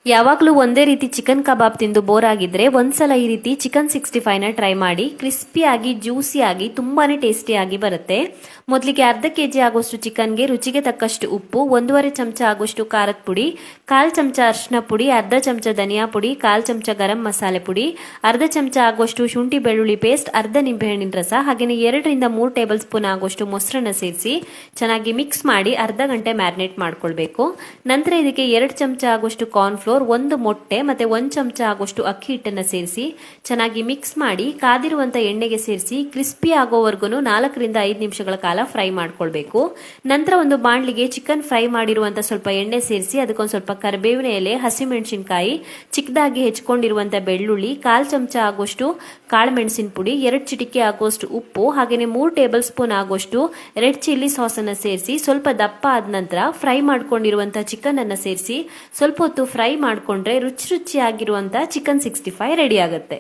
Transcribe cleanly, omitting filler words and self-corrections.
ಯಾವಾಗಲೂ ಒಂದೇ ರೀತಿ ಚಿಕನ್ ಕಬಾಬ್ ತಿಂದು ಬೋರ್ ಆಗಿದ್ರೆ ಒಂದ್ಸಲ ಈ ರೀತಿ ಚಿಕನ್ 65ನ ಟ್ರೈ ಮಾಡಿ. ಕ್ರಿಸ್ಪಿಯಾಗಿ ಜ್ಯೂಸಿಯಾಗಿ ತುಂಬಾನೇ ಟೇಸ್ಟಿಯಾಗಿ ಬರುತ್ತೆ. ಮೊದಲಿಗೆ ಅರ್ಧ ಕೆಜಿ ಆಗೋಷ್ಟು ಚಿಕನ್ಗೆ ರುಚಿಗೆ ತಕ್ಕಷ್ಟು ಉಪ್ಪು, 1.5 ಚಮಚ ಆಗೋಷ್ಟು ಖಾರದ ಪುಡಿ, 1/4 ಚಮಚ ಅರಿಶಿನ ಪುಡಿ, ಅರ್ಧ ಚಮಚ ಧನಿಯಾ ಪುಡಿ, 1/4 ಚಮಚ ಗರಂ ಮಸಾಲೆ ಪುಡಿ, ಅರ್ಧ ಚಮಚ ಆಗೋಷ್ಟು ಶುಂಠಿ ಬೆಳ್ಳುಳ್ಳಿ ಪೇಸ್ಟ್, ಅರ್ಧ ನಿಂಬೆಹಣ್ಣಿನ ರಸ, ಹಾಗೆಯೇ 2 ರಿಂದ 3 ಟೇಬಲ್ ಸ್ಪೂನ್ ಆಗೋಷ್ಟು ಮೊಸರನ್ನ ಸೇರಿಸಿ ಚೆನ್ನಾಗಿ ಮಿಕ್ಸ್ ಮಾಡಿ ಅರ್ಧ ಗಂಟೆ ಮ್ಯಾರಿನೇಟ್ ಮಾಡ್ಕೊಳ್ಬೇಕು. ನಂತರ ಇದಕ್ಕೆ 2 ಚಮಚ ಆಗೋಷ್ಟು ಕಾರ್ನ್ಫ್ಲೋರ್, 1 ಮೊಟ್ಟೆ ಮತ್ತೆ 1 ಚಮಚ ಆಗೋಷ್ಟು ಅಕ್ಕಿ ಹಿಟ್ಟನ್ನು ಸೇರಿಸಿ ಚೆನ್ನಾಗಿ ಮಿಕ್ಸ್ ಮಾಡಿ ಕಾದಿರುವಂತ ಎಣ್ಣೆಗೆ ಸೇರಿಸಿ ಕ್ರಿಸ್ಪಿ ಆಗೋವರೆಗೂ 4 ರಿಂದ 5 ನಿಮಿಷಗಳ ಕಾಲ ಫ್ರೈ ಮಾಡ್ಕೊಳ್ಬೇಕು. ನಂತರ ಒಂದು ಬಾಣಲಿಗೆ ಚಿಕನ್ ಫ್ರೈ ಮಾಡಿರುವಂತ ಸ್ವಲ್ಪ ಎಣ್ಣೆ ಸೇರಿಸಿ ಅದಕ್ಕೊಂದು ಸ್ವಲ್ಪ ಕರಿಬೇವಿನ ಎಲೆ, ಹಸಿಮೆಣಸಿನಕಾಯಿ, ಚಿಕ್ಕದಾಗಿ ಹೆಚ್ಕೊಂಡಿರುವಂತ ಬೆಳ್ಳುಳ್ಳಿ, 1/4 ಚಮಚ ಆಗೋಷ್ಟು ಕಾಳುಮೆಣಸಿನ ಪುಡಿ, 2 ಚಿಟಿಕೆ ಆಗೋಷ್ಟು ಉಪ್ಪು, ಹಾಗೆಯೇ 3 ಟೇಬಲ್ ಸ್ಪೂನ್ ಆಗೋಷ್ಟು ರೆಡ್ ಚಿಲ್ಲಿ ಸಾಸ್ ಅನ್ನು ಸೇರಿಸಿ ಸ್ವಲ್ಪ ದಪ್ಪ ಆದ ನಂತರ ಫ್ರೈ ಮಾಡ್ಕೊಂಡಿರುವಂತ ಚಿಕನ್ ಅನ್ನು ಸೇರಿಸಿ ಸ್ವಲ್ಪ ಹೊತ್ತು ಫ್ರೈ ಮಾಡ್ಕೊಂಡ್ರೆ ರುಚಿಯಾಗಿರುವಂತ ಚಿಕನ್ 65 ರೆಡಿ ಆಗುತ್ತೆ.